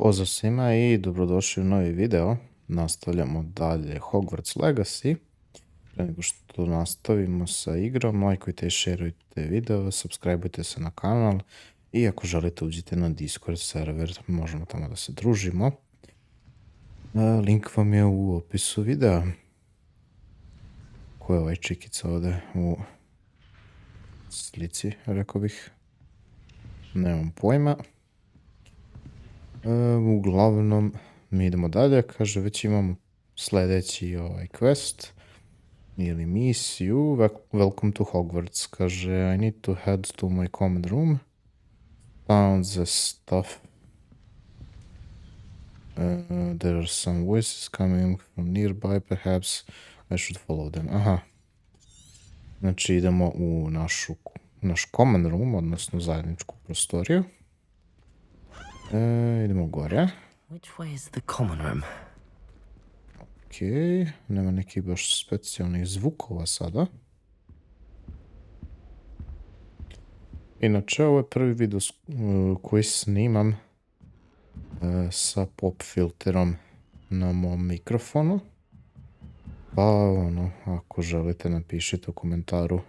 Pozdrav svima i dobrodošli u novi video. Nastavljamo dalje Hogwarts Legacy. Pre nego što nastavimo sa igrom, lajkujte i šerujte video, subscribeujte se na kanal i ako želite uđite na Discord server, možemo tamo da se družimo. Link vam je u opisu videa. Ko je ovaj čikica ovde u slici, rekao bih. Nemam pojma. Uglavnom, mi idemo dalje, kaže već imamo sljedeći quest ili misiju. Welcome to Hogwarts, kaže I need to head to my common room. Found the stuff. There are some voices coming from nearby, perhaps I should follow them. Aha. Znači idemo u naš common room, odnosno zajedničku prostoriju. Idemo gore. Which way is the common room? Okej, nema nekih baš specijalnih zvukova sada. Inače, ovo je prvi video koji snimam sa pop filterom na mom mikrofonu. Pa ako želite napišite u komentaru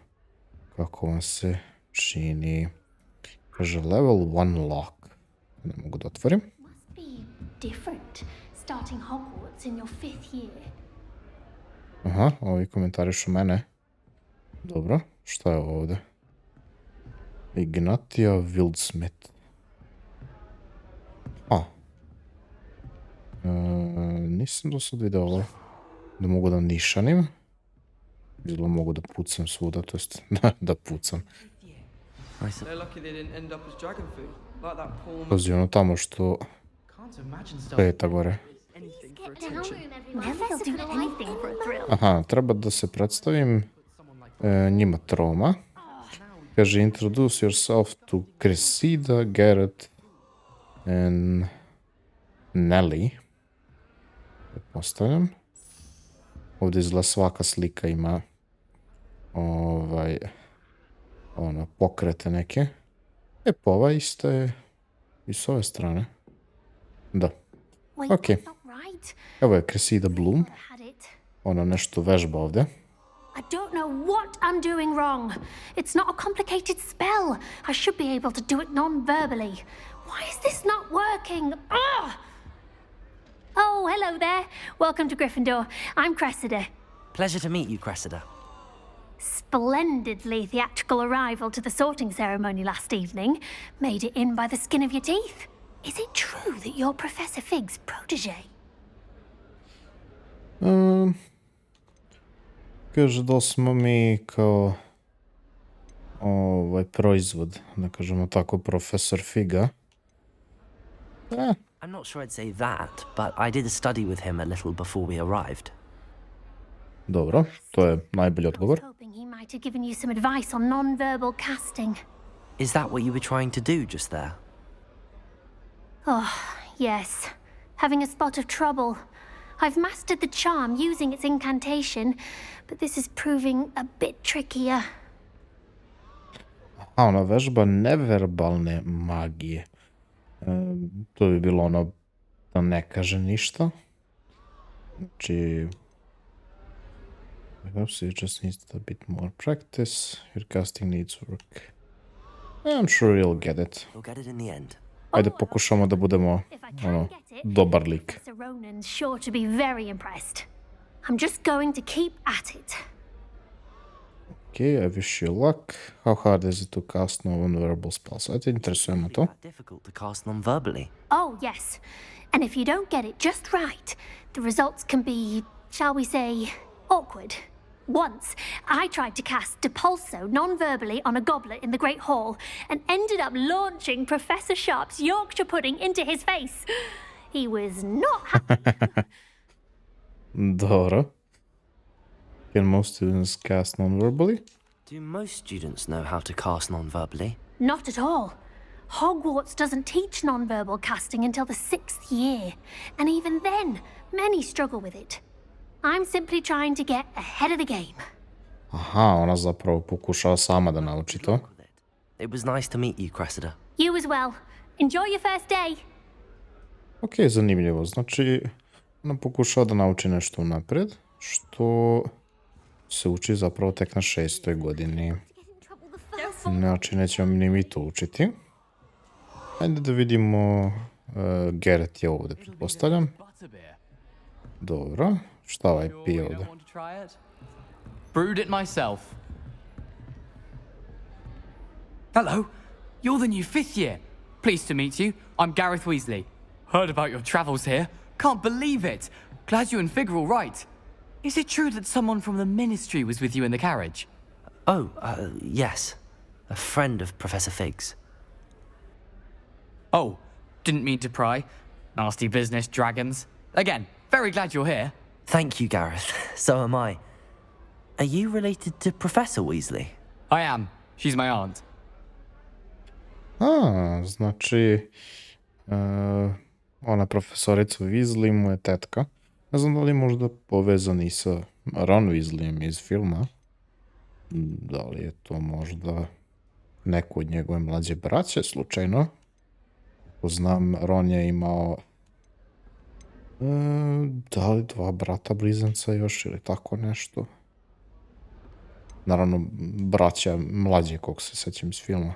kako vam se čini. Kaže level 1 lock. Ne mogu da otvorim. Aha, ovi komentarišu mene. Dobro, šta je ovdje? Ignatija Wildsmith. Nisam do sad vidio ovo. Da mogu da nišanim. Izgleda mogu da pucam svuda, to jest da pucam. Pazi ono tamo što peta gore. Aha, treba da se predstavim njima troma. Kaže introduce yourself to Cressida, Garrett and Nelly. Postavljam. Ovdje izgleda svaka slika ima pokrete neke. Pa ova isto je i s ove strane. Da. Ok. Evo je Cressida Bloom. Ona nešto vežba ovdje. I don't know what I'm doing wrong. It's not a complicated spell. I should be able to do it non-verbally. Why is this not working? Ugh! Oh, hello there. Welcome to Gryffindor. I'm Cressida. Pleasure to meet you, Cressida. Splendidly theatrical arrival to the sorting ceremony last evening. Made it in by the skin of your teeth. Is it true that you're Professor Fig's protege? Kaže da smo mi kao proizvod, da kažemo tako, profesor Figa. I'm not sure I'd say that, but I did study with him a little before we arrived. Dobro, to je najbolji odgovor. Is that what you were trying to do just there? Oh, yes. Having a spot of trouble. I've mastered the charm using its incantation, but this is proving a bit trickier. Ona vežba neverbalne magije. To bi bilo ono da ne kaže ništa. Znači... Perhaps it just needs a bit more practice. Your casting needs work. I'm sure you'll get it. We'll get it in the end. Ajde pokušamo da budemo dobar lik. Ronan's sure to be very impressed. I'm just going to keep at it. Okay, I wish you luck. How hard is it to cast non-verbal spells? Ajde, interesuje me to. Difficult to cast non-verbally. Oh, yes. And if you don't get it just right, the results can be, shall we say, awkward. Once, I tried to cast Depulso non-verbally on a goblet in the Great Hall and ended up launching Professor Sharp's Yorkshire pudding into his face. He was not happy. Dobro. Can most students cast non-verbally? Do most students know how to cast non-verbally? Not at all. Hogwarts doesn't teach non-verbal casting until the 6th year. And even then, many struggle with it. I'm simply trying to get ahead of the game. Aha, ona zapravo pokušava sama da nauči to. It was nice to meet you, Cressida. You as well. Enjoy your first day. Ok, zanimljivo. Znači, ona pokušava da nauči nešto unapred, što se uči zapravo tek na 6. godini. Znači, nećemo ni mi to učiti. Ajde da vidimo... Garrett je ovdje, pretpostavljam. Dobro. Šta ovaj pije ovdje? Brewed it myself. Hello, you're the new 5th year. Pleased to meet you. I'm Gareth Weasley. Heard about your travels here. Can't believe it. Glad you and Fig are all right. Is it true that someone from the Ministry was with you in the carriage? Oh, yes. A friend of Professor Fig's. Oh, didn't mean to pry. Nasty business, dragons. Again, very glad you're here. Thank you, Gareth. So am I. Are you related to Professor Weasley? I am. She's my aunt. Znači... ona profesorica Weasley mu je tetka. Ne znam da li je možda povezan i sa Ron Weasleyem iz filma. Da li je to možda neko od njegove mlađe braće, slučajno? Ako znam, Ron je imao... da li 2 brata blizanca još ili tako nešto? Naravno, braća mlađe, koliko se sećam iz filma.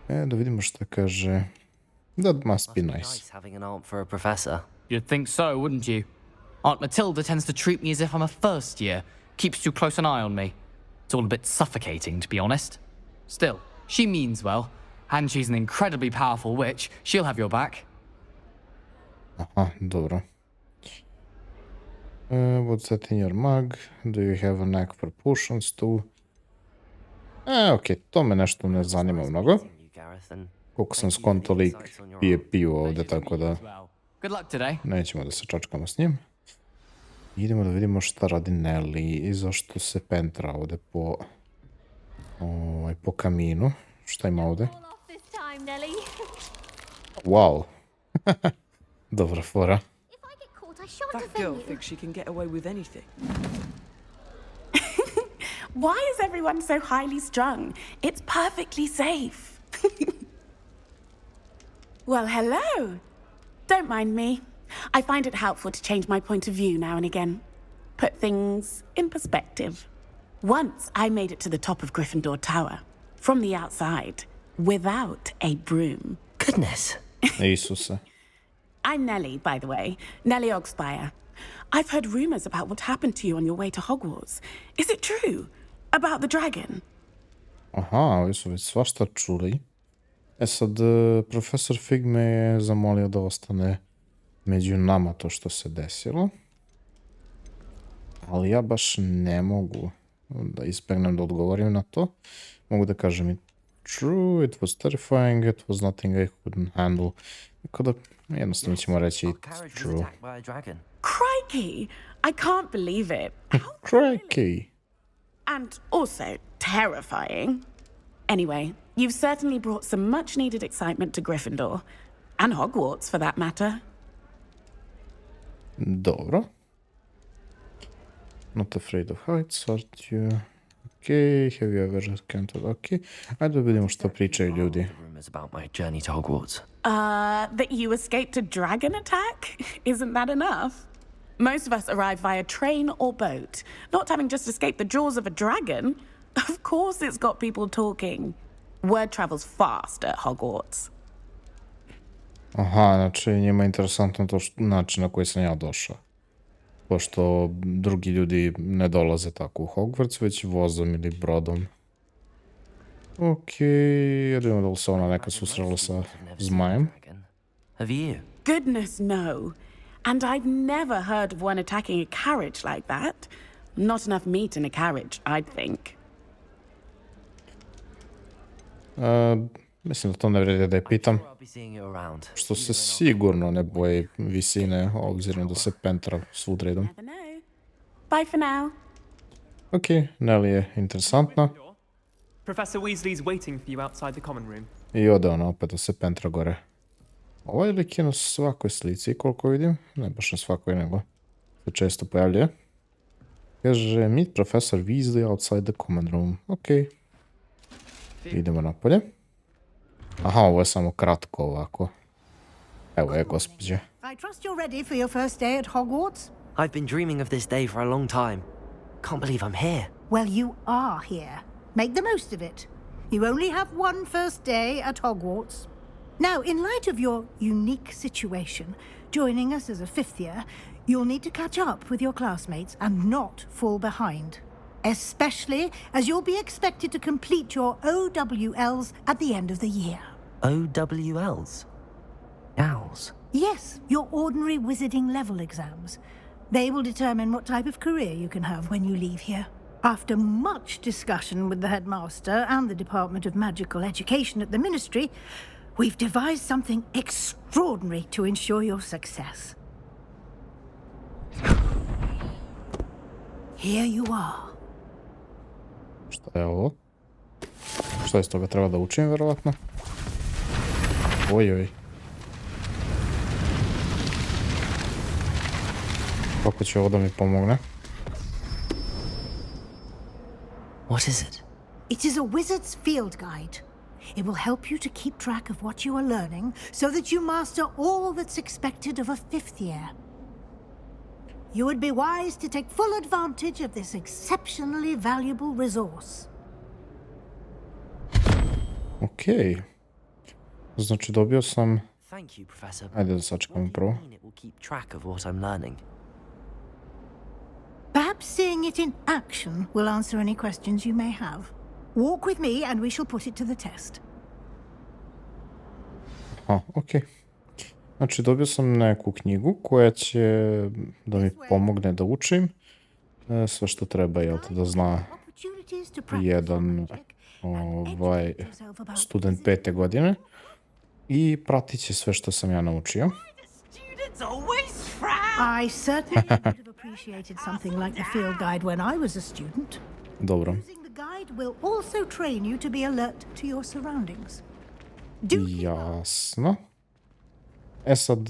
Da vidimo šta kaže... That must be nice. Having an aunt for a professor. You'd think so, wouldn't you? Aunt Matilda tends to treat me as if I'm a first year. Keeps too close an eye on me. It's all a bit suffocating, to be honest. Still, she means well. And she's an incredibly powerful witch. She'll have your back. Aha, dobro. What's that in your mug? Do you have a knack for potions too? Okej, to me nešto ne zanima mnogo. Koliko sam skonto lik pije pivo ovdje, tako da Good luck today. nećemo da se čačkamo s njim. Idemo da vidimo šta radi Nelly i zašto se pentra ovdje po kaminu. Šta ima ovdje? Wow. Dobra fora. That girl thinks she can get away with anything. Why is everyone so highly strung? It's perfectly safe. Well, hello. Don't mind me. I find it helpful to change my point of view now and again. Put things in perspective. Once I made it to the top of Gryffindor Tower, from the outside, without a broom. Goodness. Isuse. I'm Nellie, by the way. Nellie Ogspire. I've heard rumors about what happened to you on your way to Hogwarts. Is it true? About the dragon? Aha, ovi su već svašta čuli. Sad, profesor Fig me je zamolio da ostane među nama to što se desilo. Ali ja baš ne mogu da izbegnem da odgovorim na to. Mogu da kažem i true, it was terrifying, it was nothing I couldn't handle. Tako da jednostavno ćemo reći it's true. Crikey! I can't believe it. Crikey! And also terrifying. Anyway, you've certainly brought some much-needed excitement to Gryffindor. And Hogwarts, for that matter. Dobro. Not afraid of heights, aren't you? Okay, have you ever encountered... Okay. Ajde da vidimo što pričaju ljudi. Rumors about my journey to Hogwarts. That you escaped a dragon attack? Isn't that enough? Most of us arrive via train or boat. Not having just escaped the jaws of a dragon. Of course it's got people talking. Word travels fast at Hogwarts. Aha, znači njima je interesantno to način na koji sam ja došao. Pošto drugi ljudi ne dolaze tako u Hogwarts, već vozom ili brodom. Okej, jedino da li se ona neka susrela sa zmajem. Have you? Goodness, no. And I've never heard of one attacking a carriage like that. Not enough meat in a carriage, I'd think. Mislim da to ne vredi da je pitam. I'll be seeing you around. Što se sigurno ne boji visine, obzirom da se pentra svud redom. Never know. Bye for now. Okej, Nelly je interesantna. Professor Weasley's waiting for you outside the common room. I ode ona opet da se pentra gore. Ovaj lik je na svakoj slici, koliko vidim. Ne baš na svakoj, nego se često pojavljuje. Kaže, meet Professor Weasley outside the common room. Okej. Idemo napolje. Aha, ovo je samo kratko ovako. Evo je gospođa. I trust you're ready for your first day at Hogwarts? I've been dreaming of this day for a long time. Can't believe I'm here. Well, you are here. Make the most of it. You only have one first day at Hogwarts. Now, in light of your unique situation, joining us as a fifth year, you'll need to catch up with your classmates and not fall behind. Especially as you'll be expected to complete your OWLs at the end of the year. OWLs? Owls? Yes, your ordinary wizarding level exams. They will determine what type of career you can have when you leave here. After much discussion with the headmaster and the Department of Magical Education at the Ministry, we've devised something extraordinary to ensure your success. Here you are. Šta je ovo? Šta iz toga treba da učim, verovatno? Ojoj. Kako će ovo da mi pomogne? What is it? It is a wizard's field guide. It will help you to keep track of what you are learning so that you master all that's expected of a fifth year. You would be wise to take full advantage of this exceptionally valuable resource. Okej. Znači dobio sam... Thank you, Professor. Ajde da sačekamo prvo. What do you mean it will keep track of what I'm learning? Perhaps seeing it in action will answer any questions you may have. Walk with me and we shall put it to the test. Aha, okej. Znači dobio sam neku knjigu koja će da mi pomogne da učim. Sve što treba, jel te, da zna jedan student 5. godine. I pratit će sve što sam ja naučio. I certainly would have appreciated something like the field guide when I was a student. Dobro. Using the guide will also train you to be alert to your surroundings. Jasno. E sad,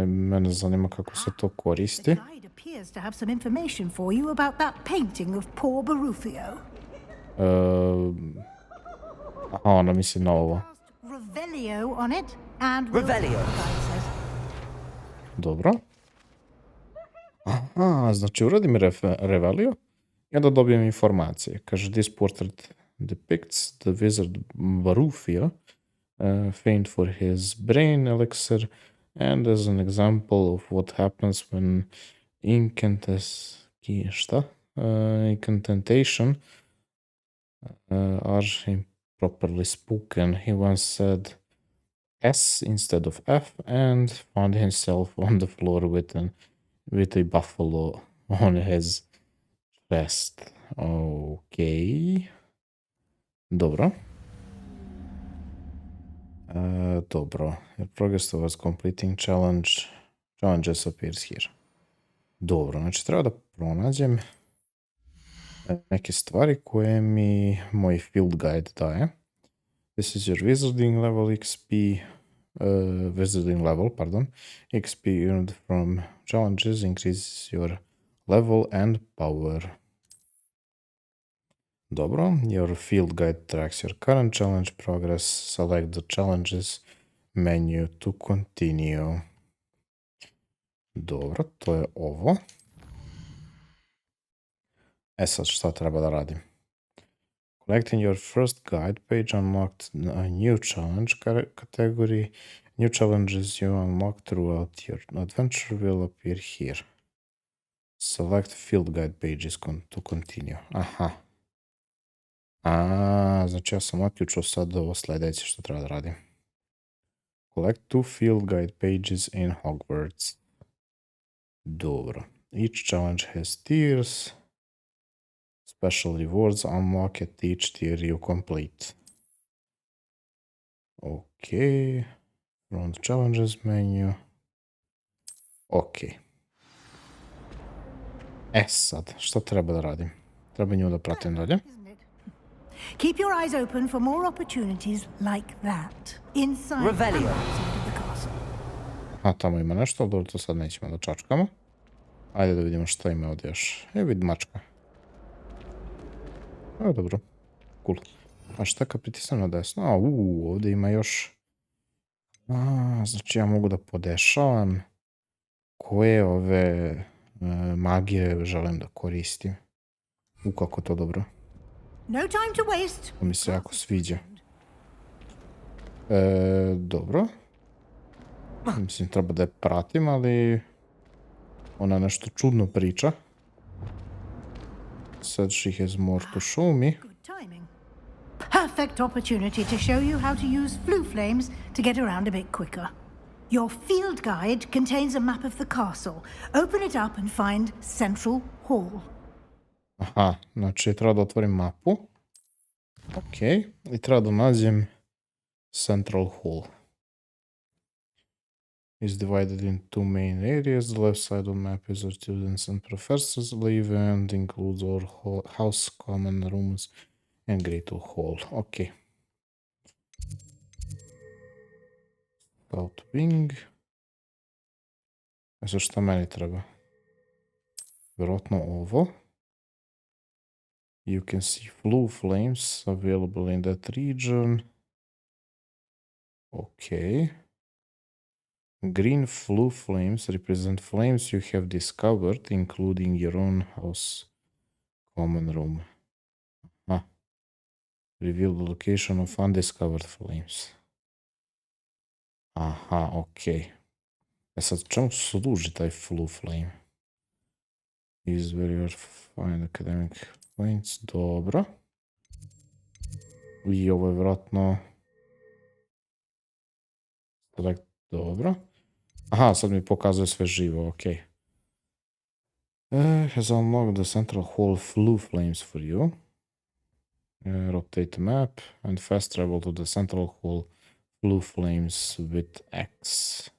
mene zanima kako se to koristi. The guide appears to have some information for you about that painting of poor Barufio. Aha, ona misli na ovo. Revelio on it and Revelio. the guide says. Dobro. Aha, znači uradim Revelio i onda dobijem informacije. Kaže, this portrait depicts the wizard Barufio, famed for his brain elixir, and as an example of what happens when incantation are improperly spoken. He once said S instead of F and found himself on the floor with a buffalo on his chest. Okay. Dobro. Dobro. Your progress towards completing challenges appears here. Dobro, znači treba da pronađem neke stvari koje mi moj field guide daje. This is your wizarding level XP, XP earned from challenges increases your level and power. Dobro, your field guide tracks your current challenge progress. Select the challenges menu to continue. Dobro, to je ovo. E sad šta treba da radim? Collecting your first guide page unlocked a new challenge category. New challenges you unlock throughout your adventure will appear here. Select field guide pages to continue. Aha. Znači ja sam otključio sad ovo sljedeće što treba da radim. Collect 2 field guide pages in Hogwarts. Dobro. Each challenge has tiers. Special rewards unlock at each tier you complete. Ok. From the challenges menu. Ok. E sad, što treba da radim? Treba nju da pratim dalje. Keep your eyes open for more opportunities like that. Inside Revelio. and outside of the castle. A tamo ima nešto, ali dobro, to sad nećemo da čačkamo. Ajde da vidimo šta ima ovdje još. Vidi mačka. Dobro. Cool. A šta kad pritisnem na desno? Ovdje ima još Znači ja mogu da podešavam koje ove magije želim da koristim. Kako to dobro. No time to waste. To mi se jako sviđa. Dobro. Mislim, treba da je pratim, ali ona nešto čudno priča. Sad she has more to show me. Good timing. Perfect opportunity to show you how to use flue flames to get around a bit quicker. Your field guide contains a map of the castle. Open it up and find Central Hall. Aha, znači treba da otvorim mapu. Ok, i treba da nađem Central Hall. Is divided in two main areas. The left side of the map is where students and professors live and includes all house, common rooms and great hall. Ok. South wing. Sad šta meni treba? Vjerojatno ovo. You can see flue flames available in that region. Okay. Green flue flames represent flames you have discovered, including your own house common room. Reveal the location of undiscovered flames. Aha, okay. Sad čemu služi taj flue flame? Is where you find academic points. Dobro. I ovo je vjerojatno... Select. Dobro. Aha, sad mi pokazuje sve živo, ok. Has unlocked the central hall flue flames for you. Rotate map and fast travel to the central hall flue flames with X.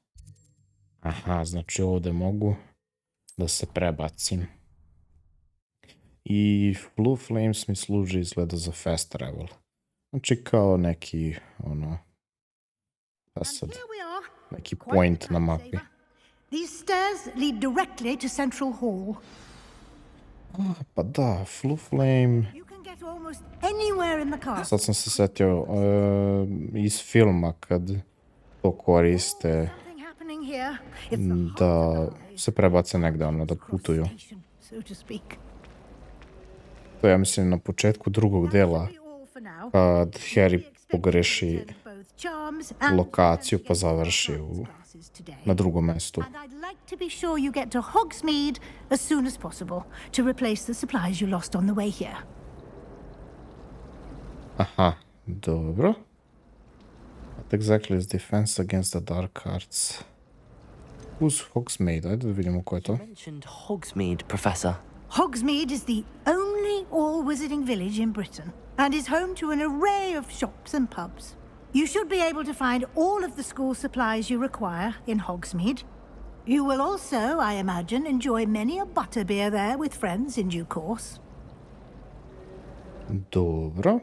Aha, znači ovdje mogu da se prebacim. I flue flames mi služi izgleda za fast travel. Znači kao neki, ono... Pa sad... Neki point na mapi. These stairs lead directly to Central Hall. Pa da, flue flame... You can get almost anywhere in the castle. Sad sam se setio iz filma kad to koriste da se prebace negdje, ono, da putuju. To ja mislim na početku drugog dela kad Harry pogreši lokaciju pa završi na drugom mjestu. And I'd like to be sure you get to Hogsmeade as soon as possible to replace the supplies you lost on the way here. Aha, dobro. What exactly is defense against the dark arts? Who's Hogsmeade? Ajde da vidimo ko je to. You mentioned Hogsmeade, Professor. Hogsmeade is the only all-wizarding village in Britain and is home to an array of shops and pubs. You should be able to find all of the school supplies you require in Hogsmeade. You will also, I imagine, enjoy many a butterbeer there with friends in due course. Dobro.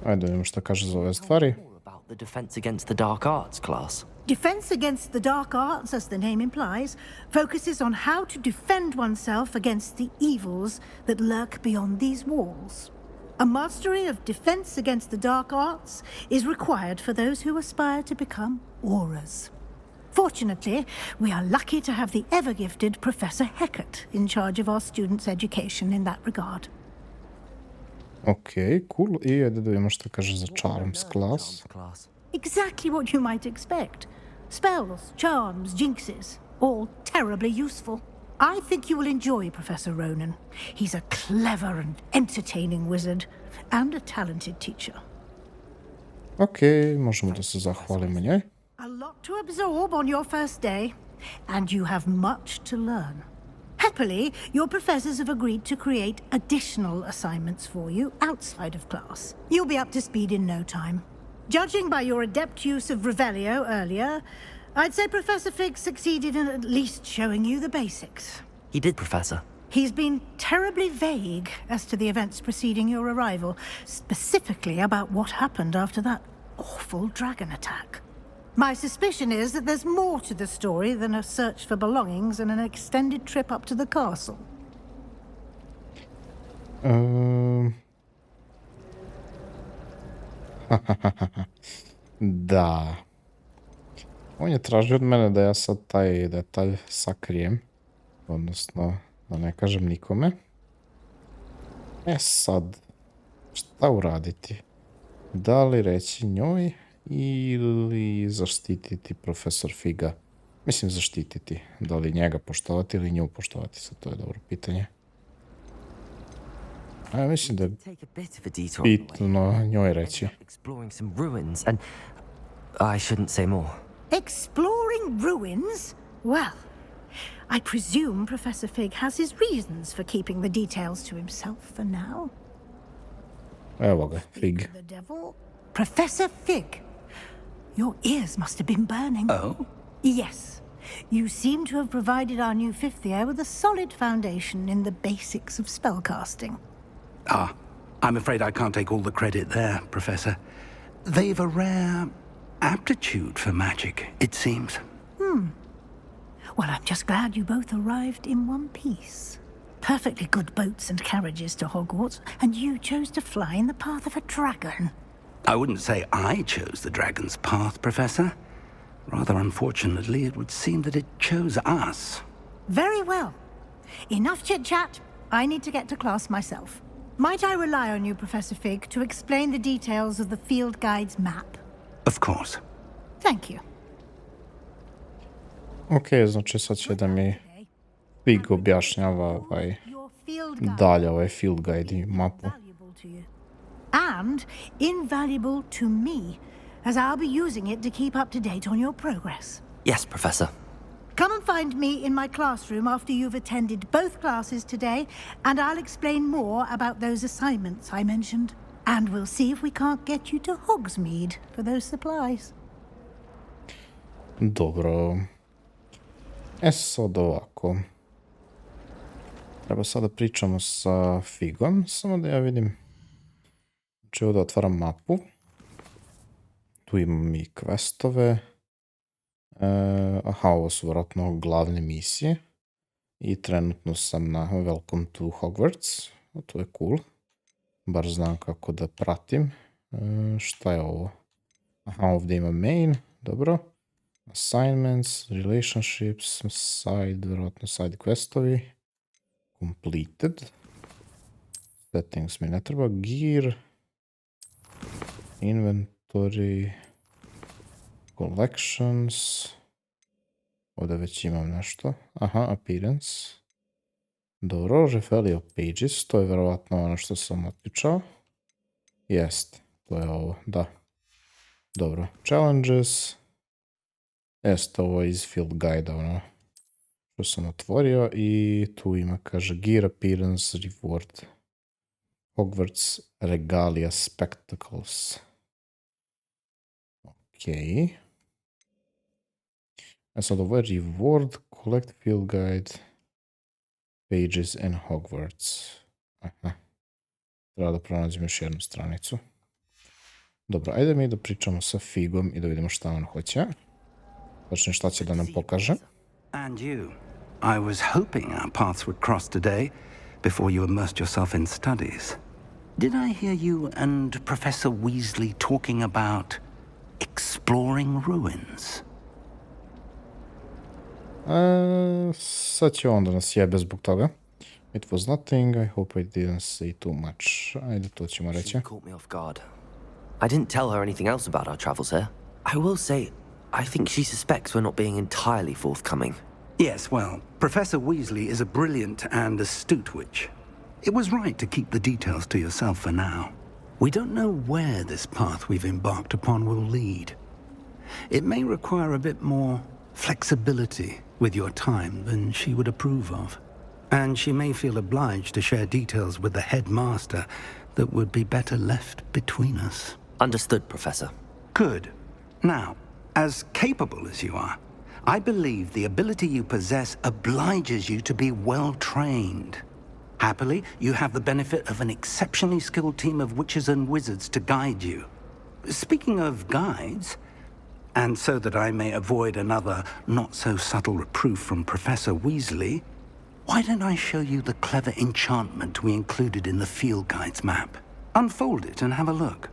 Ajde da vidimo šta kaže za ove stvari. More about the defense against the dark arts class. Defense against the dark arts, as the name implies, focuses on how to defend oneself against the evils that lurk beyond these walls. A mastery of defense against the dark arts is required for those who aspire to become auras. Fortunately, we are lucky to have the ever-gifted Professor Hecat in charge of our students' education in that regard. Ok, cool. I ajde da vidimo šta kaže za Charms class. Exactly what you might expect. Spells, charms, jinxes, all terribly useful. I think you will enjoy Professor Ronan. He's a clever and entertaining wizard, and a talented teacher. Ok, možemo da se zahvalimo njoj. A lot to absorb on your first day, and you have much to learn. Happily, your professors have agreed to create additional assignments for you outside of class. You'll be up to speed in no time. Judging by your adept use of Revelio earlier, I'd say Professor Fig succeeded in at least showing you the basics. He did, Professor. He's been terribly vague as to the events preceding your arrival, specifically about what happened after that awful dragon attack. My suspicion is that there's more to the story than a search for belongings and an extended trip up to the castle. Da. On je tražio od mene da ja sad taj detalj sakrijem. Odnosno, da ne kažem nikome. Sad, šta uraditi? Da li reći njoj ili zaštititi profesor Figa? Mislim zaštititi. Da li njega poštovati ili nju poštovati? Sad to je dobro pitanje. A ja mislim da je bitno njoj reći. Exploring some ruins and I shouldn't say more. Exploring ruins? Well, I presume Professor Fig has his reasons for keeping the details to himself for now. Evo ga, Fig. The devil? Professor Fig, your ears must have been burning. Oh? Yes. You seem to have provided our new fifth year with a solid foundation in the basics of spellcasting. Ah, I'm afraid I can't take all the credit there, Professor. They've a rare aptitude for magic, it seems. Well, I'm just glad you both arrived in one piece. Perfectly good boats and carriages to Hogwarts, and you chose to fly in the path of a dragon. I wouldn't say I chose the dragon's path, Professor. Rather unfortunately, it would seem that it chose us. Very well. Enough chit-chat. I need to get to class myself. Might I rely on you, Professor Fig, to explain the details of the field guide's map? Of course. Thank you. Ok, znači sad će da mi Fig objašnjava dalje ovaj field guide I mapu. And invaluable to me, as I'll be using it to keep up to date on your progress. Yes, Professor. Come and find me in my classroom after you've attended both classes today, and I'll explain more about those assignments I mentioned. And we'll see if we can't get you to Hogsmeade for those supplies. Dobro. Sad ovako. Treba sada pričamo sa Figom, samo da ja vidim. Znači ovdje otvaram mapu. Tu imam I questove. Aha, ovo su vjerojatno glavne misije. I trenutno sam na Welcome to Hogwarts. To je cool. Bar znam kako da pratim. Šta je ovo? Aha, ovdje ima main. Dobro. Assignments, relationships, side, vjerojatno side questovi. Completed. Settings mi ne treba. Gear. Inventory. Collections. Ovdje već imam nešto. Aha, appearance. Dobro, refill pages. To je vjerovatno ono što sam otpičao. Jest, to je ovo, da. Dobro, challenges. Jest, ovo je iz field guide, ono što sam otvorio. I tu ima, kaže, gear appearance reward. Hogwarts regalia spectacles. Ok. Sad ovo je reward, collect field guide, pages in Hogwarts. Aha. Treba da pronađem još jednu stranicu. Dobro, ajde mi da pričamo sa Figom I da vidimo šta on hoće. Počne šta će da nam pokaže. And you. I was hoping our paths would cross today before you immersed yourself in studies. Did I hear you and Professor Weasley talking about exploring ruins? Sad će on da nas jebe zbog toga. It was nothing, I hope I didn't say too much. Ajde, to ćemo reći. She caught me off guard. I didn't tell her anything else about our travels here. I will say, I think she suspects we're not being entirely forthcoming. Yes, well, Professor Weasley is a brilliant and astute witch. It was right to keep the details to yourself for now. We don't know where this path we've embarked upon will lead. It may require a bit more flexibility with your time than she would approve of. And she may feel obliged to share details with the headmaster that would be better left between us. Understood, Professor. Good. Now, as capable as you are, I believe the ability you possess obliges you to be well trained. Happily, you have the benefit of an exceptionally skilled team of witches and wizards to guide you. Speaking of guides, and so that I may avoid another not-so-subtle reproof from Professor Weasley, why don't I show you the clever enchantment we included in the field guide's map? Unfold it and have a look.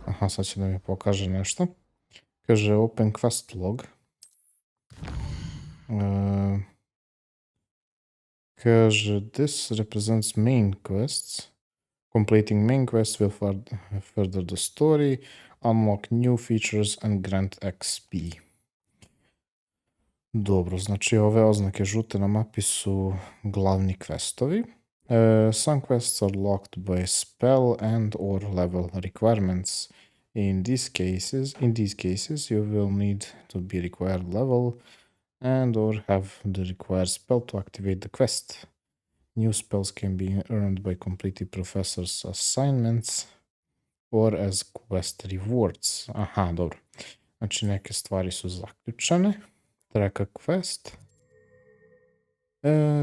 Aha, sad će da mi pokaže nešto. Ok, Kaže open quest log. Kaže this represents main quests. Completing main quests will further the story, unlock new features and grant XP. Dobro, znači ove oznake žute na mapi su glavni questovi. Some quests are locked by spell and or level requirements. In these cases, you will need to be required level and or have the required spell to activate the quest. New spells can be earned by completing professor's assignments or as quest rewards. Aha, dobro. Znači neke stvari su zaključane. Track a quest.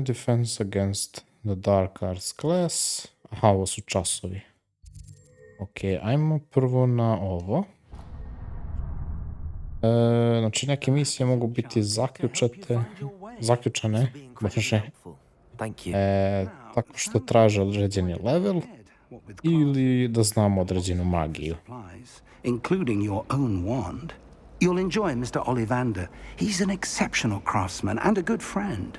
Defense against the dark arts class. Aha, ovo su časovi. Ok, ajmo prvo na ovo. Znači neke misije mogu biti zaključane tako što traže određeni level ili da znamo određenu magiju. Including your own wand. You'll enjoy Mr. Ollivander. He's an exceptional craftsman and a good friend.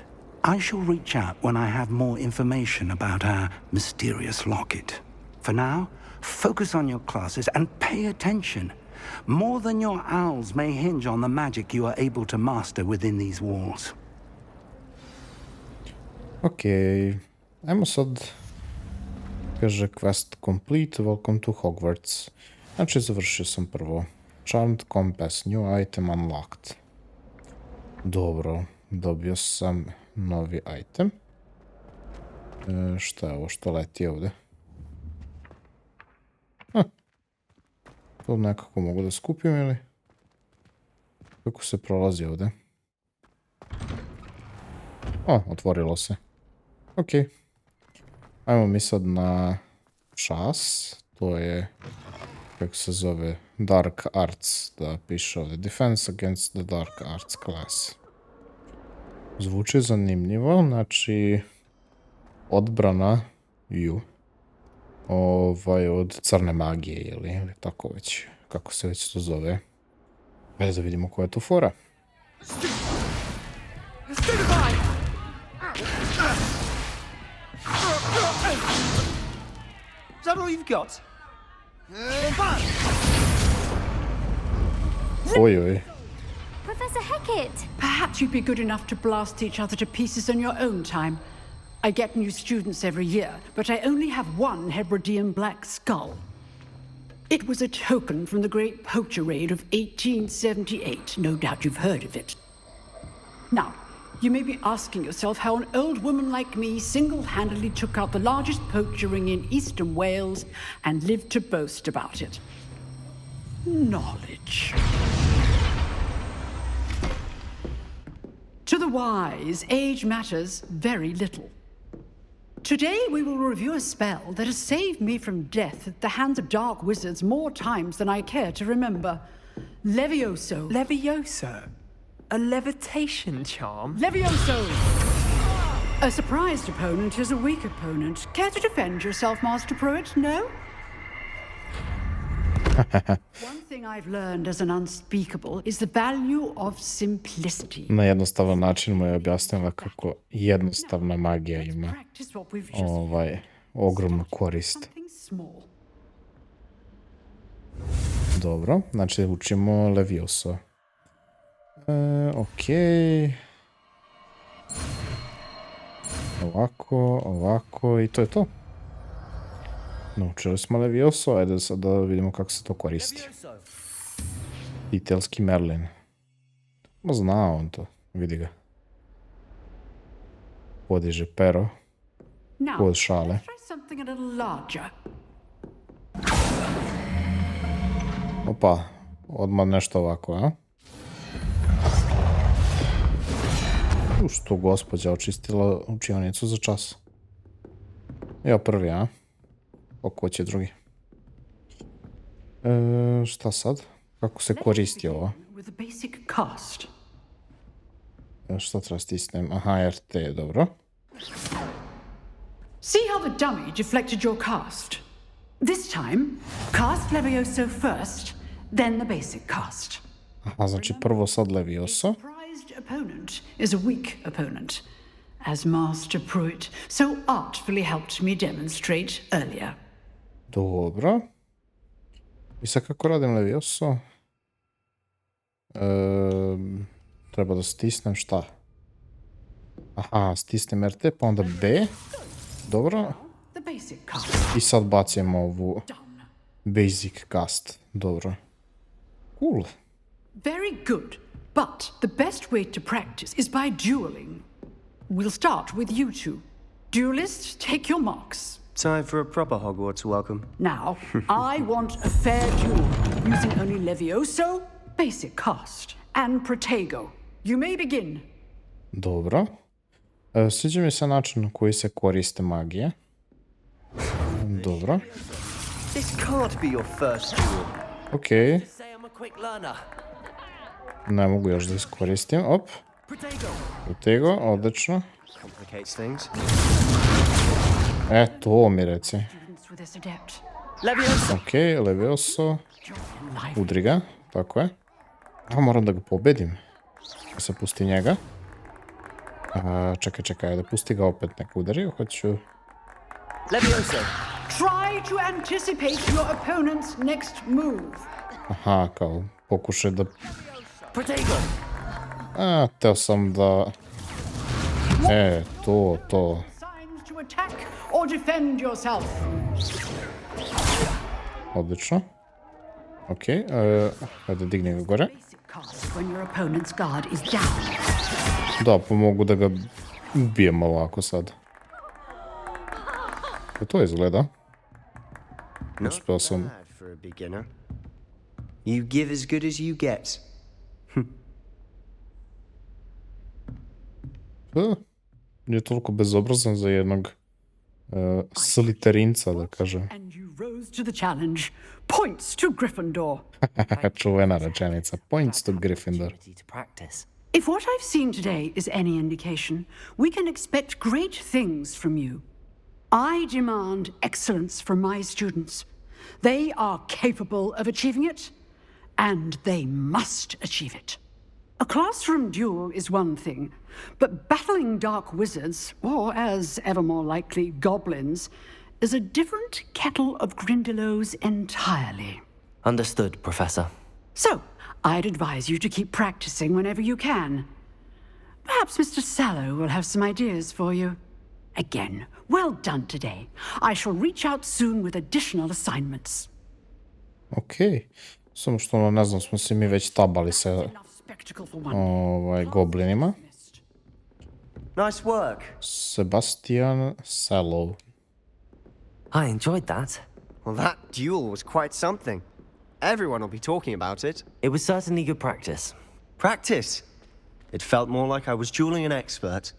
I shall reach out when I have more information about our mysterious locket. For now, focus on your classes and pay attention. More than your owls may hinge on the magic you are able to master within these walls. Ok, ajmo sad, kaže quest complete, welcome to Hogwarts. Znači završio sam prvo. Charmed Compass, new item unlocked. Dobro, dobio sam novi item. Šta je ovo što leti ovdje? To nekako mogu da skupim ili? Kako se prolazi ovdje? O, otvorilo se. Ok. Ajmo mi sad na čas. To je, kako se zove, Dark Arts, da piše ovdje. Defense against the Dark Arts class. Zvuči zanimljivo, znači odbrana od crne magije ili tako već, kako se već to zove. Ajde da vidimo koja je tu fora. Is that all you've got? Oj. Professor Hecat! Perhaps you'd be good enough to blast each other to pieces on your own time. I get new students every year, but I only have one Hebridean black skull. It was a token from the great poacher raid of 1878. No doubt you've heard of it. Now, you may be asking yourself how an old woman like me single-handedly took out the largest poacher ring in eastern Wales and lived to boast about it. Knowledge. To the wise, age matters very little. Today we will review a spell that has saved me from death at the hands of dark wizards more times than I care to remember. Levioso. Levioso? A levitation charm? Levioso! A surprised opponent is a weak opponent. Care to defend yourself, Master Pruitt? No? One thing I've learned as an unspeakable is the value of simplicity. Na jednostavan način mu je objasnila kako jednostavna magija ima ogromnu korist. Dobro, znači učimo Levioso. Ok. Ovako i to je to. Naučili smo Levioso, ajde sad da vidimo kako se to koristi. Detailski Merlin. Ma zna on to, vidi ga. Podiže pero. Kod šale. Opa, odmah nešto ovako, a? Što gospođa očistila učionicu za čas. Evo prvi, a? Ko će drugi? Šta sad? Kako se koristi ovo? Šta treba stisnem? Aha, RT, dobro. See how the dummy deflected your cast? This time, cast Levioso first, then the basic cast. Aha, znači prvo sad Levioso. Prized opponent is a weak opponent, as Master Pruitt so artfully helped me demonstrate earlier. Dobro. I sad kako radim Levioso? Treba da stisnem šta? Aha, stisnem RT, pa onda B. Dobro. The basic cast. I sad bacim ovu basic cast. Dobro. Cool. Very good. But the best way to practice is by dueling. We'll start with you two. Duelists, take your marks. Time for a proper Hogwarts welcome. Now, I want a fair duel, using only Levioso, basic cast, and Protego. You may begin. Dobro. Sviđa mi se način na koji se koriste magije. Dobro. This can't be your first duel. Okej. Say I'm a quick learner. Ne mogu još da iskoristim. Op. Protego, odlično. Complicates things. To mi reci. Students with this adept. Levioso! Okej, Levioso. Udri ga, tako je. A, moram da ga pobedim. Da se pusti njega. Čekaj, da pusti ga opet neko udari. Hoću... Levioso! Try to anticipate your opponent's next move. Aha, kao pokušaj da... Protego! Teo sam da... to. Signs to attack or defend yourself. Odlično. Okej, ajde digni ga gore. Basic cast when your opponent's guard is down. Da, pa mogu da ga ubijem ovako sad. To izgleda. Uspeo sam... Bad for a beginner. You give as good as you get. Nije toliko bezobrazan za jednog sliterinca, da kažem. And you rose to the challenge. Points to Gryffindor. Čuvena rečenica. Points to Gryffindor. To practice. If what I've seen today is any indication, we can expect great things from you. I demand excellence from my students. They are capable of achieving it, and they must achieve it. A classroom duel is one thing, but battling dark wizards, or as ever more likely, goblins, is a different kettle of Grindylows entirely. Understood, Professor. So, I'd advise you to keep practicing whenever you can. Perhaps Mr. Sallow will have some ideas for you. Again, well done today. I shall reach out soon with additional assignments. Okej. Samo što ne znam, smo se mi već tabali sa goblinima. Nice work. Sebastian Sallow. I enjoyed that. Well, that duel was quite something. Everyone will be talking about it. It was certainly good practice. Practice? It felt more like I was dueling an expert.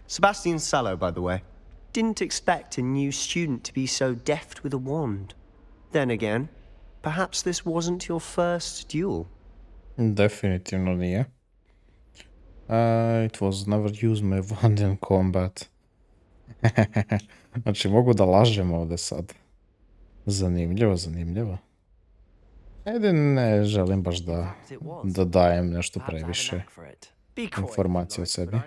Sebastian Sallow, by the way. Didn't expect a new student to be so deft with a wand. Then again, perhaps this wasn't your first duel. Definitivno nije. It was never used my wand in combat. Znači, mogu da lažem ovdje sad. Zanimljivo. Ajde, ne želim baš da dajem nešto previše informacije o sebi.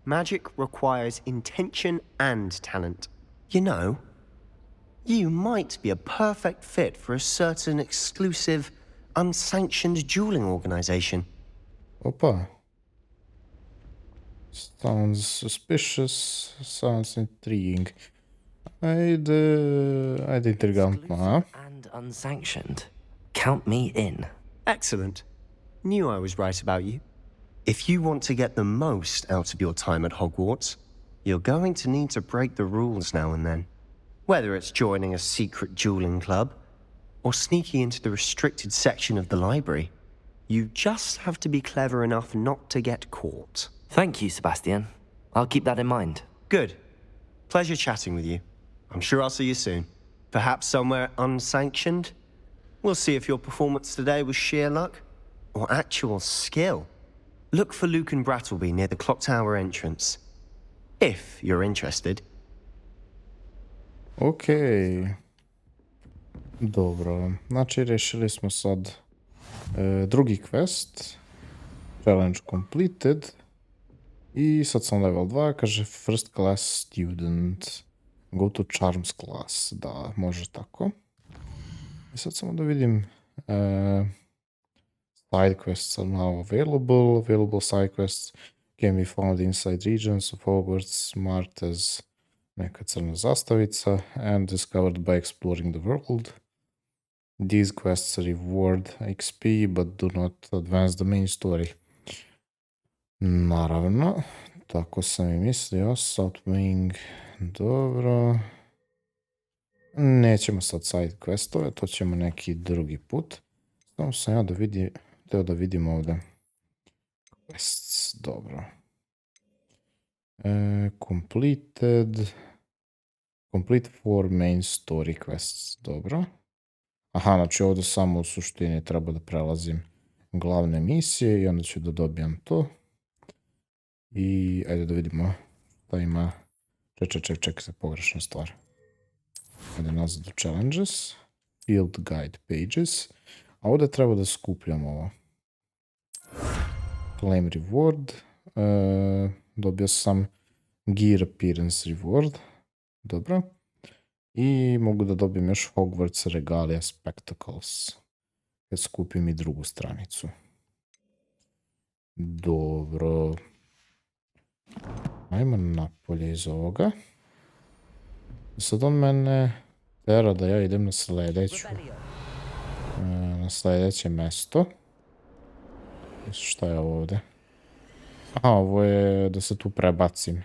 Magic requires intention and talent. You know, you might be a perfect fit for a certain exclusive, unsanctioned dueling organization. Opa. Sounds suspicious, sounds intriguing. Ajde intrigantno, a? And unsanctioned. Count me in. Excellent. Knew I was right about you. If you want to get the most out of your time at Hogwarts, you're going to need to break the rules now and then. Whether it's joining a secret dueling club, or sneaking into the restricted section of the library, you just have to be clever enough not to get caught. Thank you, Sebastian. I'll keep that in mind. Good. Pleasure chatting with you. I'm sure I'll see you soon. Perhaps somewhere unsanctioned? We'll see if your performance today was sheer luck, or actual skill. Look for Luke and Brattleby near the clock tower entrance. If you're interested. Okej. Dobro, znači rešili smo sad Drugi quest. Challenge completed. I sad sam level 2, kaže first class student. Go to charms class. Da, može tako. I sad samo da vidim side quests are now available. Available side quests can be found inside regions of Hogwarts, marked as neka crna zastavica and discovered by exploring the world. These quests reward XP but do not advance the main story. Naravno, tako sam i mislio. South Wing, dobro. Nećemo sad side questove, to ćemo neki drugi put. Samo sam ja teo da vidim ovdje. Quests, dobro. Completed. Complete 4 main story quests, dobro. Aha, znači ovdje samo u suštini treba da prelazim glavne misije i onda ću da dobijam to. I ajde da vidimo šta ima. Ček, za pogrešna stvar. Ajde nazad u challenges. Field guide pages. A ovdje treba da skupljam ovo. Claim reward. Dobio sam gear appearance reward. Dobro. I mogu da dobijem još Hogwarts regalia spectacles. Kad skupim i drugu stranicu. Dobro. Ajmo napolje iz ovoga. Sad on mene tera da ja idem na sljedeće mesto. Šta je ovdje? Aha, ovo je da se tu prebacim.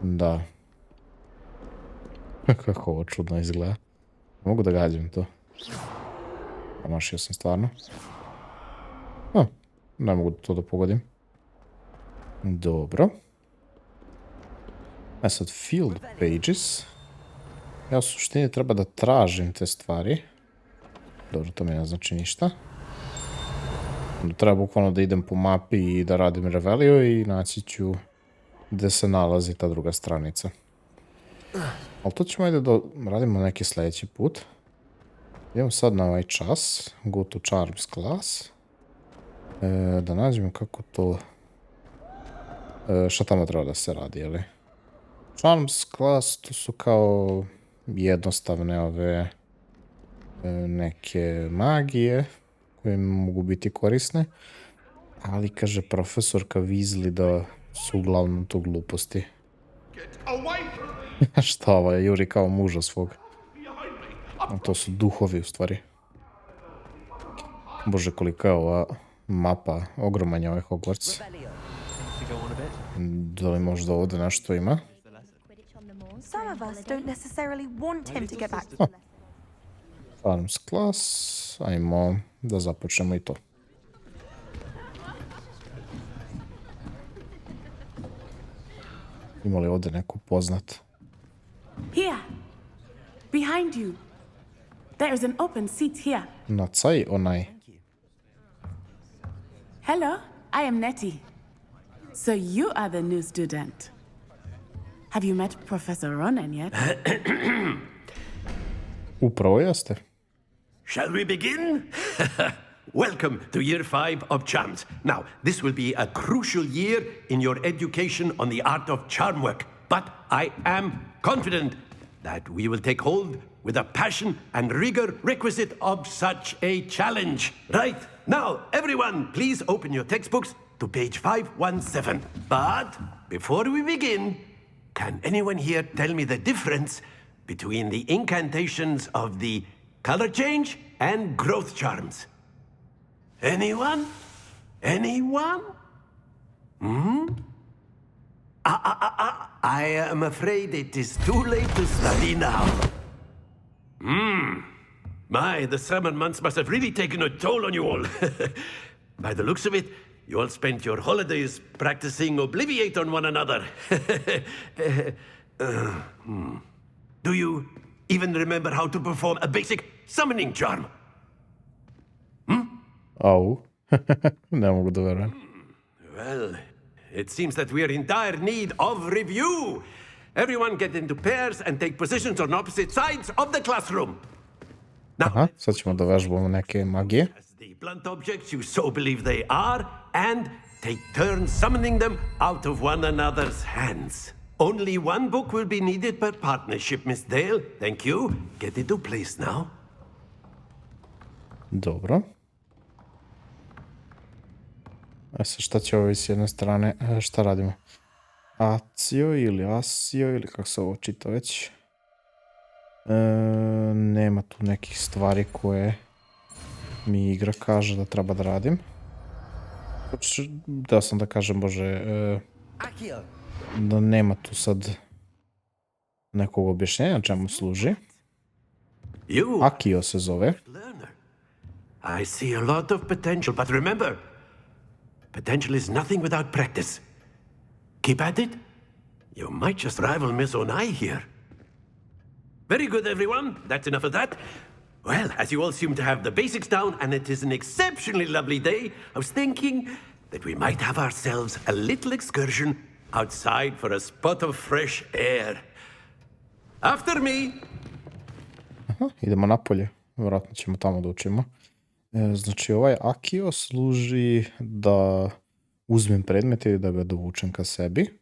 Da. Kako ovo čudno izgleda. Mogu da gađam to. Promašio sam stvarno. Ne mogu to da pogodim. Dobro. Sad field pages. Ja u suštini treba da tražim te stvari. Dobro, to mi ne znači ništa. Treba bukvalno da idem po mapi i da radim revelio i naći ću gde se nalazi ta druga stranica. Ali to ćemo da radimo neki sljedeći put. Idemo sad na ovaj čas. Go to charms class. Da nađemo kako to... šta tamo treba da se radi, jeli? Charms class, to su kao jednostavne ove neke magije koje mogu biti korisne, ali kaže profesorka Weasley da su uglavnom to gluposti. Šta ovo je, juri kao muža svog. To su duhovi u stvari. Bože, kolika je ova mapa, ogroman je ovaj Hogwarts. Da li možda ovdje nešto ima? Farms class, ajmo da započnemo i to. Ima li ovdje neko poznat? Here, behind you. There is an open seat here. Na caj onaj. Hello, I am Nettie. So you are the new student. Have you met Professor Ronen yet? Upravo jeste. Shall we begin? Welcome to year 5 of charms. Now, this will be a crucial year in your education on the art of charm work. But I am confident that we will take hold with the passion and rigor requisite of such a challenge. Right, now, everyone, please open your textbooks to page 517. But before we begin, can anyone here tell me the difference between the incantations of the color change and growth charms? Anyone? Anyone? I am afraid it is too late to study now. My, the summer months must have really taken a toll on you all. By the looks of it, you all spent your holidays practicing Obliviate on one another. Do you even remember how to perform a basic summoning charm? Au. Ne mogu da verujem. Well, it seems that we are in dire need of review. Everyone get into pairs and take positions on opposite sides of the classroom. Now, Aha, sad ćemo da vežbamo neke magije. as the blunt objects you so believe they are, and take turns summoning them out of one another's hands. Only one book will be needed per partnership, Miss Dale. Thank you. Get into place now. Dobro. E sad šta će ovo s jedne strane? Šta radimo? Acio ili Asio ili kako se ovo čita već? Nema tu nekih stvari koje mi igra kaže da treba da radim. Da sam da kažem, bože, da nema tu sad nekog objašnjenja čemu služi. Akio se zove. I see a lot of potential, but remember, potential is nothing without practice. Keep at it. You might just rival Miss Onai here. Very good, everyone. That's enough of that. Well, as you all seem to have the basics down, and it is an exceptionally lovely day, I was thinking that we might have ourselves a little excursion outside for a spot of fresh air. After me! Aha, idemo napolje. Vjerojatno ćemo tamo da učimo. Znači, ovaj Akio služi da uzmem predmete i da ga dovučem ka sebi.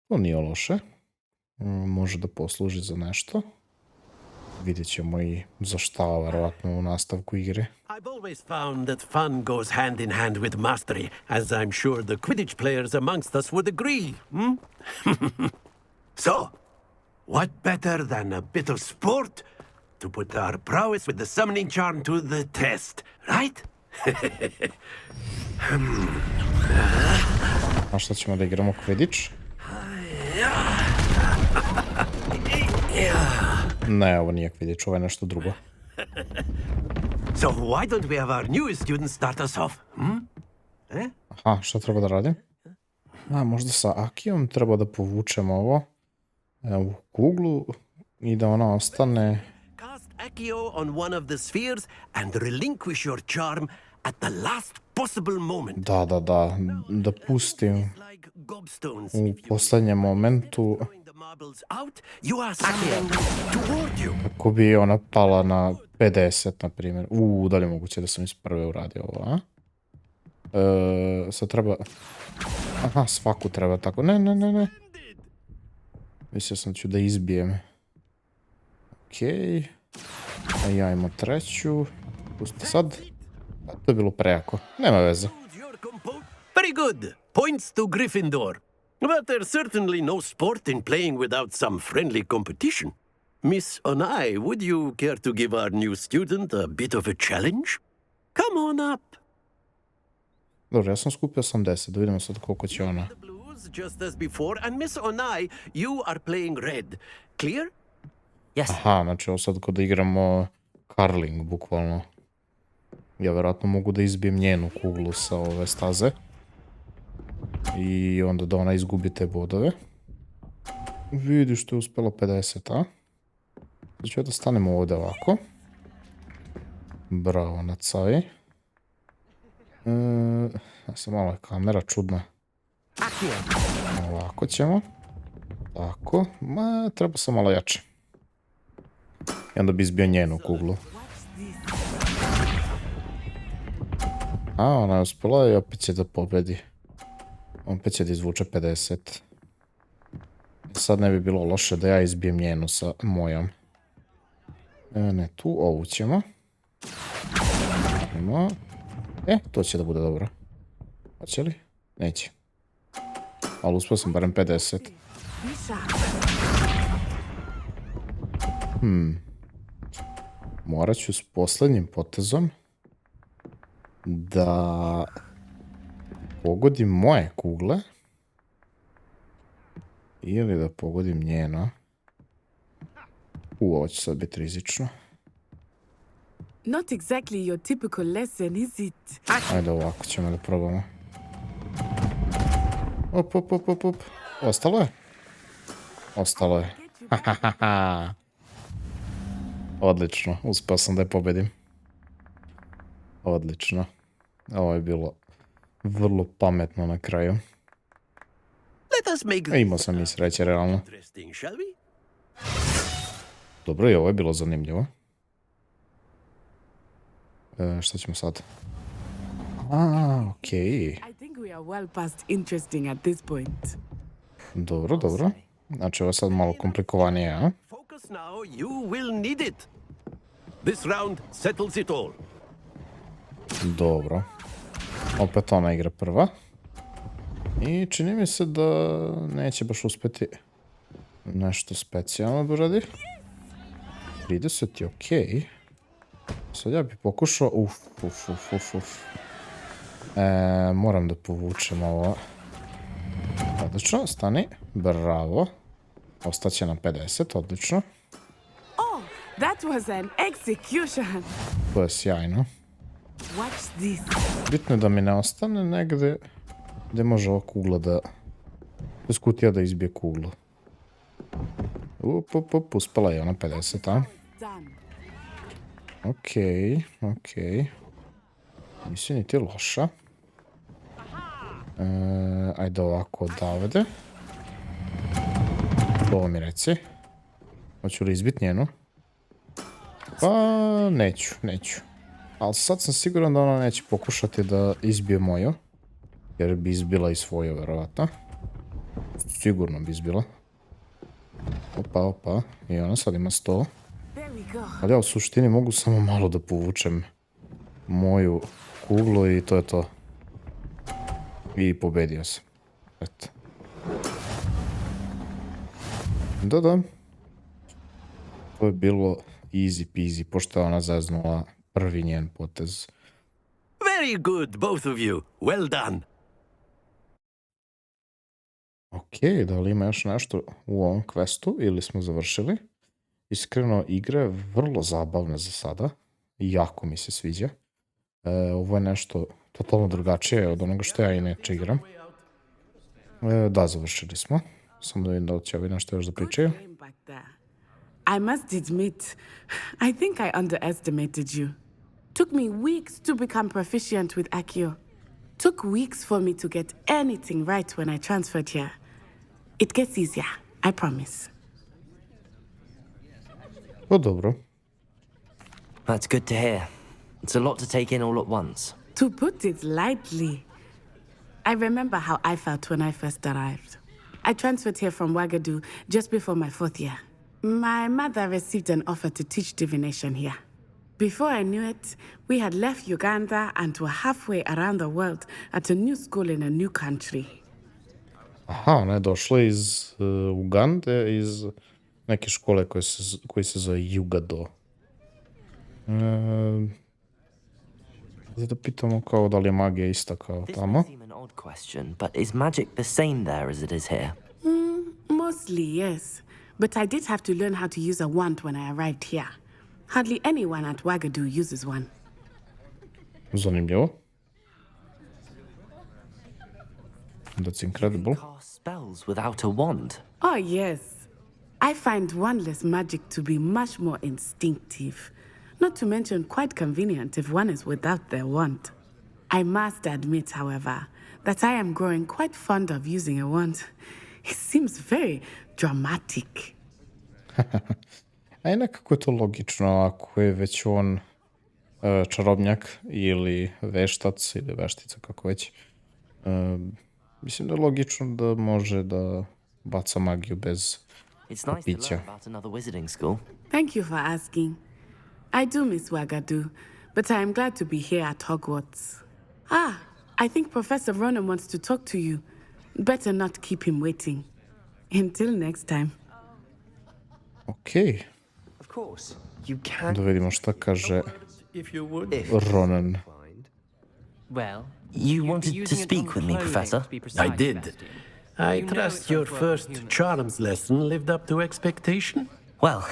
To nije loše. Može da posluži za nešto. Vidjet ćemo i za šta, vjerojatno u nastavku igre. I've always found that fun goes hand in hand with mastery, as I'm sure the Quidditch players amongst us would agree. So, what better than a bit of sport to put our prowess with the summoning charm to the test, right? A šta ćemo da igramo Quidditch? Ne, ovo nije Quidditch, ovo je nešto drugo. So why don't we have our newest student start us off? Aha, šta treba da radim? Možda sa Akijom treba da povučemo ovo u kuglu i da ona ostane... Cast Accio on one of the spheres and relinquish your charm at the last possible moment. Da pustim u poslednjem momentu kako bi ona pala na 50, na primjer. Da li je moguće da sam iz prve uradio ovo, a? Sad treba... Aha, svaku treba tako. Ne. Mislio sam ću da izbijem. Okej. A ja imam treću. Pusti sad. To je bilo prejako. Nema veze. Very good. Points to Gryffindor. But there's certainly no sport in playing without some friendly competition. Miss Onai, would you care to give our new student a bit of a challenge? Come on up. Dobro, ja sam skupio 80, da vidimo sad koliko će ona. Just as before, and Miss Onai, you are playing red. Clear? Yes. Aha, znači ovo sad kod igramo curling, bukvalno. Ja vjerojatno mogu da izbijem njenu kuglu sa ove staze. I onda da ona izgubi te bodove. Vidi što je uspjelo 50, a? Znači da stanemo ovdje ovako. Bravo na caji. Malo je kamera čudna. Ovako ćemo. Tako. Treba sam malo jače. I onda bi izbio njenu kuglu. Ona je uspjela i opet će da pobedi. Opet će da izvuče 50. Sad ne bi bilo loše da ja izbijem njenu sa mojom. Ne, tu ovu ćemo. To će da bude dobro. Hoće li? Neće. Ali uspio sam barem 50. Morat ću s posljednjim potezom da pogodim moje kugle ili da pogodim njeno. Ovo će sad biti rizično. Not exactly your typical lesson, is it? Ajde, ovako ćemo da probamo. Op. Ostalo je? Ostalo je. Odlično, uspio sam da je pobedim. Odlično. Ovo je bilo vrlo pametno na kraju. Imao sam i sreće, realno. Dobro, i ovo je bilo zanimljivo. Šta ćemo sad? Okej. I think we are well past interesting at this point. Dobro, dobro. Znači, ovo je sad malo komplikovanije, a? Focus now, you will need it. This round settles it all. Dobro. Opet ona igra prva. I čini mi se da neće baš uspeti nešto specijalno da uradi. 30 je okej. Sad ja bih pokušao... moram da povučem ovo. Odlično, stani. Bravo. Ostaće na 50, odlično. Oh, that was an execution. To je sjajno. Watch this. Bitno je da mi ne ostane negde gde može ova kugla da... Bez kutija da izbije kuglu. Uspela je ona 50, a? Okej. Nisi niti loša. Ajde ovako odavde. Ovo mi reci. Hoću li izbit njenu? Pa neću. Ali sad sam siguran da ona neće pokušati da izbije moju. Jer bi izbila i svoju, verovatno. Sigurno bi izbila. Opa. I ona sad ima 100. Ali ja u suštini mogu samo malo da povučem moju kuglu i to je to. I pobedio sam. Eto. Da. To je bilo easy peasy, pošto je ona zaznula prvi njen potez. Very good, both of you. Well done. Ok, da li ima još nešto u ovom questu ili smo završili? Iskreno, igre vrlo zabavne za sada. Jako mi se sviđa. Ovo je nešto totalno drugačije od onoga što ja inače igram. Da, završili smo. Samo da vidim da će ovi nešto još da pričaju. I must admit, I think I underestimated you. Took me weeks to become proficient with Accio. Took weeks for me to get anything right when I transferred here. It gets easier, I promise. O, dobro. That's good to hear. It's a lot to take in all at once. To put it lightly, I remember how I felt when I first arrived. I transferred here from Wagadu just before my 4th year. My mother received an offer to teach divination here. Before I knew it, we had left Uganda and were halfway around the world at a new school in a new country. Aha, ona je došla iz Ugande, iz neke škole koji se zove Jugado. Da pitamo kao da li je magija ista kao tamo. This may seem an odd question, but is magic the same there as it is here? Mostly, yes. But I did have to learn how to use a wand when I arrived here. Hardly anyone at Wagadu uses one. Zanimljivo. That's incredible. Cast spells without a wand. Oh, yes. I find wandless magic to be much more instinctive. Not to mention quite convenient if one is without their wand. I must admit, however, that I am growing quite fond of using a wand. It seems very dramatic. A i nekako je to logično ako je već on čarobnjak ili veštac ili veštica, kako već. Mislim da je logično da može da baca magiju bez pića. Thank you for asking. I do miss Wagadu, but I am glad to be here at Hogwarts. I think Professor Ronan wants to talk to you. Better not keep him waiting. Until next time. Okej. Da vidimo šta kaže Ronan. Well, you wanted to speak with me, Professor? I did. I trust your first charms lesson lived up to expectation? Well,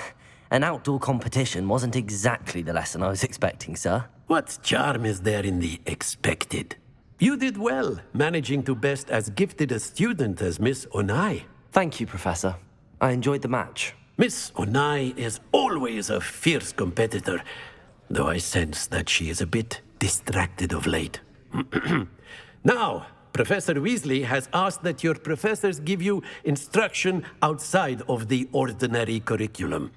an outdoor competition wasn't exactly the lesson I was expecting, sir. What charm is there in the expected? You did well, managing to best as gifted a student as Miss Onai. Thank you, Professor. I enjoyed the match. Miss Onai is always a fierce competitor, though I sense that she is a bit distracted of late. Now, Professor Weasley has asked that your professors give you instruction outside of the ordinary curriculum.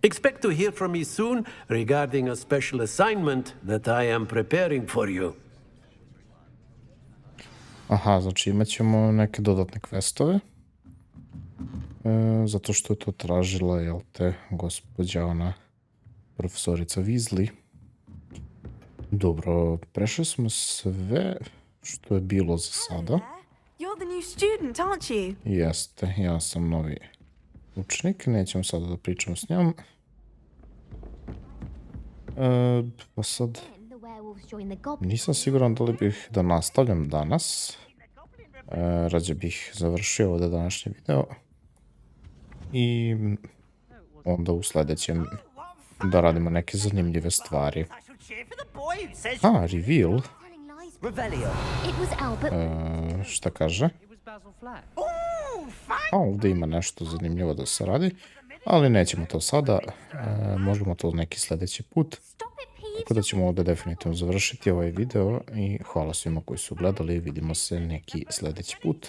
Expect to hear from me soon regarding a special assignment that I am preparing for you. Aha, znači imat ćemo neke dodatne questove. Zato što je to tražila, jel te, gospođa, ona, profesorica Weasley. Dobro, prešli smo sve što je bilo za sada. You're the new student, aren't you? Jeste, ja sam novi učenik, nećemo sada da pričamo s njom. Pa sad, nisam siguran da li bih da nastavljam danas. Rađe bih završio ovdje današnji video. I onda u sljedećem da radimo neke zanimljive stvari. Reveal. Šta kaže? Ovdje ima nešto zanimljivo da se radi, ali nećemo to sada. Možemo to neki sljedeći put. Tako da ćemo ovdje definitivno završiti ovaj video i hvala svima koji su gledali. Vidimo se neki sljedeći put.